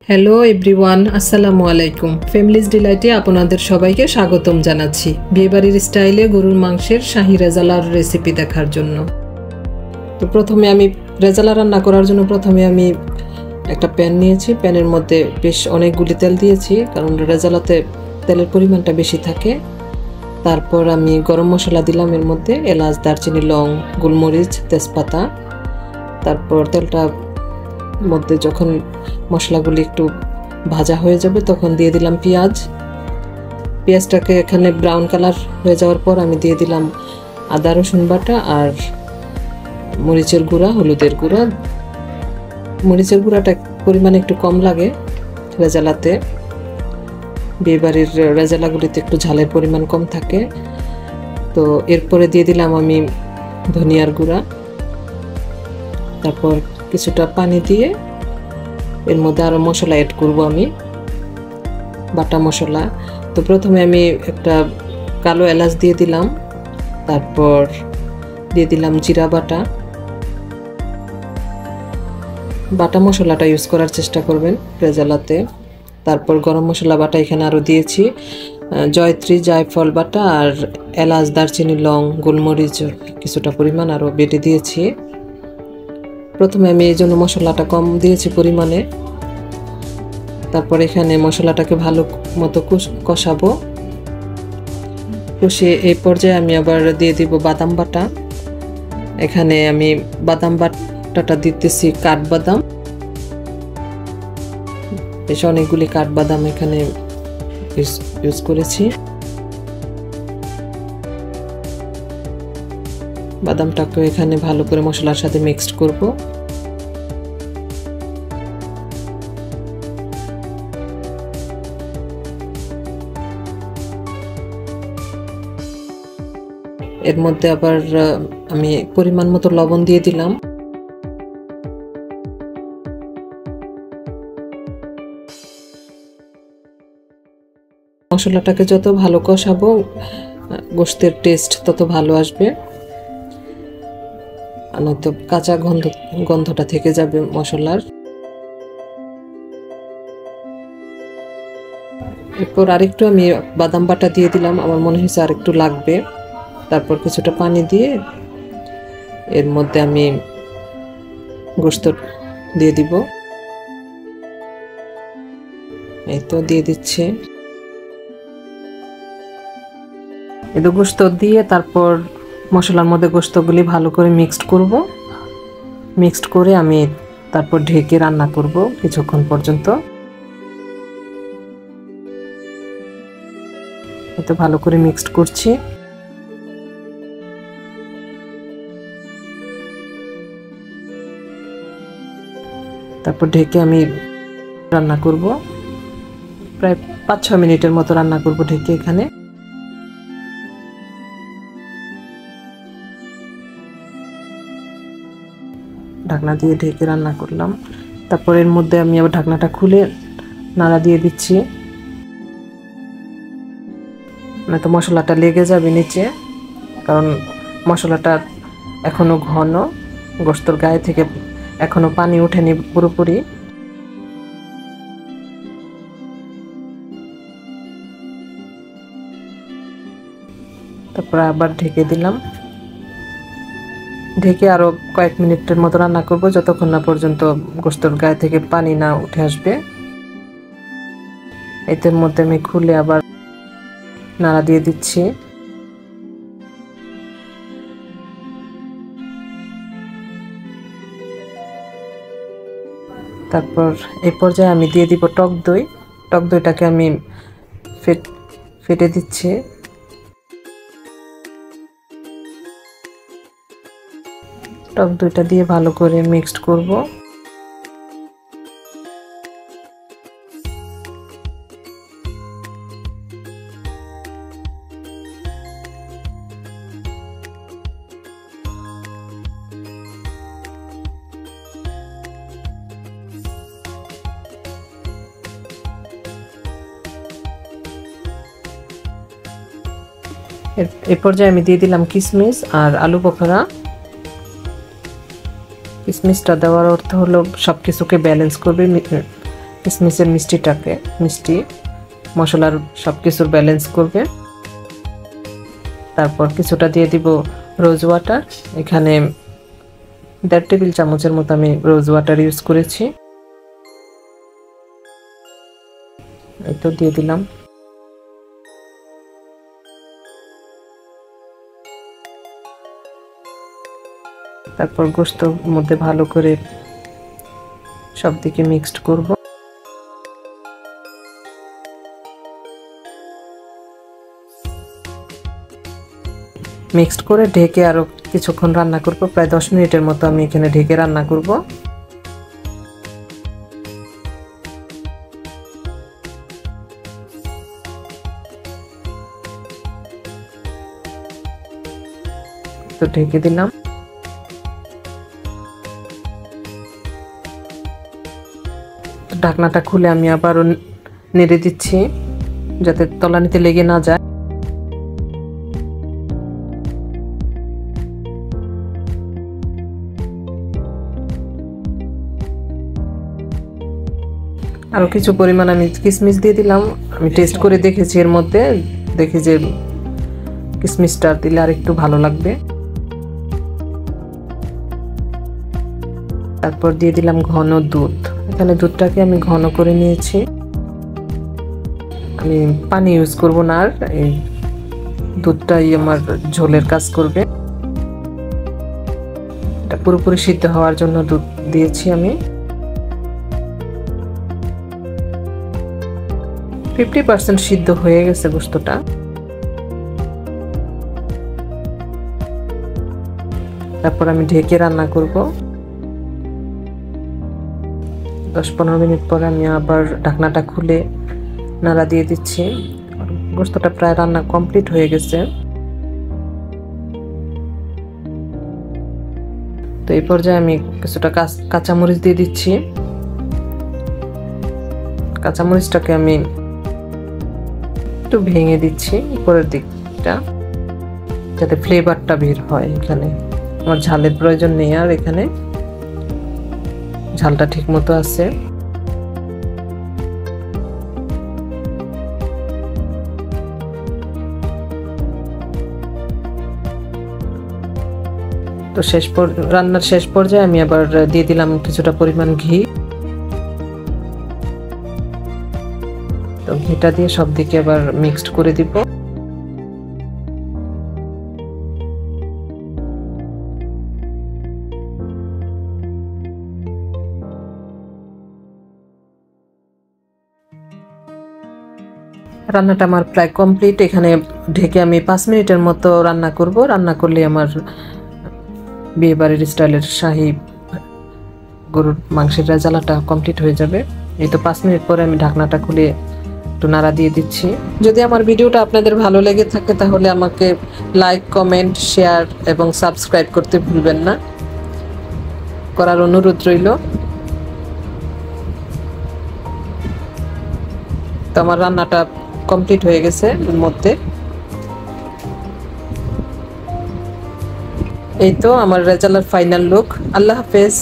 Hello everyone, আসসালামু আলাইকুম। Families ডিলাইটে আপনাদের সবাইকে স্বাগতম জানাচ্ছি বিয়েবাড়ির স্টাইলে গরুর মাংসের শাহী রেজালার রেসিপি দেখার জন্য। তো প্রথমে আমি রেজালা রান্না করার জন্য আমি একটা প্যান নিয়েছি। প্যানের মধ্যে বেশ অনেকগুলি তেল দিয়েছি, কারণ রেজালাতে তেলের পরিমাণটা বেশি থাকে। তারপর আমি গরম মশলা দিলাম, এর মধ্যে এলাচ, দারচিনি, লং, গোলমরিচ, তেজপাতা। তারপর তেলটা মধ্যে যখন মশলাগুলি একটু ভাজা হয়ে যাবে তখন দিয়ে দিলাম পেঁয়াজটাকে এখানে ব্রাউন কালার হয়ে যাওয়ার পর আমি দিয়ে দিলাম আদা রসুন বাটা আর মরিচের গুঁড়া, হলুদের গুঁড়া। মরিচের গুঁড়াটা পরিমাণে একটু কম লাগে রেজালাতে, বিয়েবাড়ির রেজালাগুলিতে একটু ঝালের পরিমাণ কম থাকে। তো এরপরে দিয়ে দিলাম আমি ধনিয়ার গুঁড়া। তারপর কিছুটা পানি দিয়ে এর মধ্যে আরও মশলা অ্যাড করব, আমি বাটা মশলা। তো প্রথমে আমি একটা কালো এলাচ দিয়ে দিলাম, তারপর দিয়ে দিলাম জিরা বাটা। বাটা মশলাটা ইউজ করার চেষ্টা করবেন রেজালাতে। তারপর গরম মশলা বাটা এখানে আরও দিয়েছি, জয়ত্রী, জায়ফল বাটা আর এলাচ, দারচিনি, লং, গোলমরিচ কিছুটা পরিমাণ আরও বেটে দিয়েছি। প্রথমে আমি এই জন্য মশলাটা কম দিয়েছি পরিমাণে। তারপর এখানে মশলাটাকে ভালো মতো কষাবো। কষিয়ে এই পর্যায়ে আমি আবার দিয়ে দিব বাদাম বাটা। এখানে আমি বাদাম বাটাটা দিতেছি কাঠবাদাম, বেশ অনেকগুলি কাঠবাদাম এখানে ইউজ করেছি। বাদামটাকে এখানে ভালো করে মশলার সাথে মিক্সড করব। এর মধ্যে আবার আমি পরিমাণ মতো লবণ দিয়ে দিলাম। মশলাটাকে যত ভালো কষাবো গোশতের টেস্ট তত ভালো আসবে, নয়তো কাঁচা গন্ধটা থেকে যাবে মশলার। এরপর আরেকটু আমি বাদাম বাটা দিয়ে দিলাম, আমার মনে হয়েছে আরেকটু লাগবে। তারপর কিছুটা পানি দিয়ে এর মধ্যে আমি গোশত দিয়ে দিব। এই তো দিয়ে দিচ্ছে, এই তো গোশত দিয়ে তারপর মশলার মধ্যে গোশতগুলি ভালো করে মিক্সড করে আমি তারপর ঢেকে রান্না করব কিছুক্ষণ পর্যন্ত। এতো ভালো করে মিক্সড করছি। তারপর ঢেকে আমি রান্না করব, প্রায় 5-6 মিনিটের মতো রান্না করব ঢেকে। এখানে ঢাকনা দিয়ে ঢেকে রান্না করলাম। তারপর এর মধ্যে আমি আবার ঢাকনাটা খুলে নাড়া দিয়ে দিচ্ছি, নয়তো মশলাটা লেগে যাবে নিচে, কারণ মশলাটা এখনো ঘন, গোশতের গায়ে থেকে এখনো পানি ওঠেনি পুরোপুরি। তারপর আবার ঢেকে দিলাম, ঢেকে আরো কয়েক মিনিটের মতো রান্না করব, যতক্ষণ না পর্যন্ত গোশতের গায়ে থেকে পানি না উঠে আসবে। এর মধ্যে আমি খুলে আবার নাড়া দিয়ে দিচ্ছি। তারপর এই পর্যায়ে আমি দিয়ে দিব টক দই। টক দইটাকে আমি ফেটে দিচ্ছি। টক দইটা দিয়ে ভালো করে মিক্সড করব। এই পর্যায়ে আমি দিয়ে দিলাম কিশমিশ আর আলু বোখরা। কিশমিশটা দেওয়ার অর্থ হলো সব কিছুকে ব্যালেন্স করবে, কিশমিশের মিষ্টি মশলার সব কিছুর ব্যালেন্স করবে। তারপর কিছুটা দিয়ে দিব রোজ ওয়াটার। এখানে 1.5 টেবিল চামচের মতো আমি রোজ ওয়াটার ইউজ করেছি। তো দিয়ে দিলাম। তারপর গোশতের মধ্যে ভালো করে সব দিকে মিক্সড করব। মিক্সড করে ঢেকে আরো কিছুক্ষণ রান্না করব। প্রায় 10 মিনিটের মতো আমি এখানে ঢেকে রান্না করব। তো ঢেকে দিলাম। ঢাকনাটা খুলে আমি আবারও নেড়ে দিচ্ছি যাতে তলানিতে লেগে না যায়। আরো কিছু পরিমাণ আমি কিশমিশ দিয়ে দিলাম। আমি টেস্ট করে দেখেছি, এর মধ্যে দেখি যে কিশমিশটা দিলে আর একটু ভালো লাগবে। তারপর দিয়ে দিলাম ঘন দুধ। এখানে দুধটাকে আমি ঘন করে নিয়েছি। আমি পানি ইউজ করব না, আর এই দুধটাই আমার ঝোলের কাজ করবে। এটা পুরোপুরি সিদ্ধ হওয়ার জন্য দুধ দিয়েছি আমি। 50% সিদ্ধ হয়ে গেছে গোশতটা। তারপর আমি ঢেকে রান্না করব। 10-15 মিনিট পরে আমি আবার ঢাকনাটা খুলে নাড়া দিয়ে দিচ্ছি। গোশতটা প্রায় রান্না কমপ্লিট হয়ে গেছে। তো এই পর্যায়ে আমি কিছুটা কাঁচামরিচ দিয়ে দিচ্ছি। কাঁচামরিচটাকে আমি একটু ভেঙে দিচ্ছি উপরের দিকটা, যাতে ফ্লেভারটা বের হয়। এখানে আমার ঝালের প্রয়োজন নেই, আর এখানে ঝালটা ঠিক মতো আছে। তো রান্নার শেষ পর্যায়ে আমি আবার দিয়ে দিলাম কিছুটা পরিমাণ ঘি। তো ঘিটা দিয়ে সব দিকে আবার মিক্সড করে দিব। রান্নাটা আমার প্রায় কমপ্লিট। এখানে ঢেকে আমি 5 মিনিটের মতো রান্না করব। রান্না করলে আমার বিয়ে বাড়ির স্টাইলের শাহী গরুর মাংসের রেজালাটা কমপ্লিট হয়ে যাবে। এই তো 5 মিনিট পরে আমি ঢাকনাটা খুলে একটু নাড়া দিয়ে দিচ্ছি। যদি আমার ভিডিওটা আপনাদের ভালো লেগে থাকে তাহলে আমাকে লাইক, কমেন্ট, শেয়ার এবং সাবস্ক্রাইব করতে ভুলবেন না, করার অনুরোধ রইল। তো আমার রান্নাটা কমপ্লিট হয়ে গেছে। এর মধ্যে এই তো আমার রেজালার ফাইনাল লুক। আল্লাহ হাফেজ।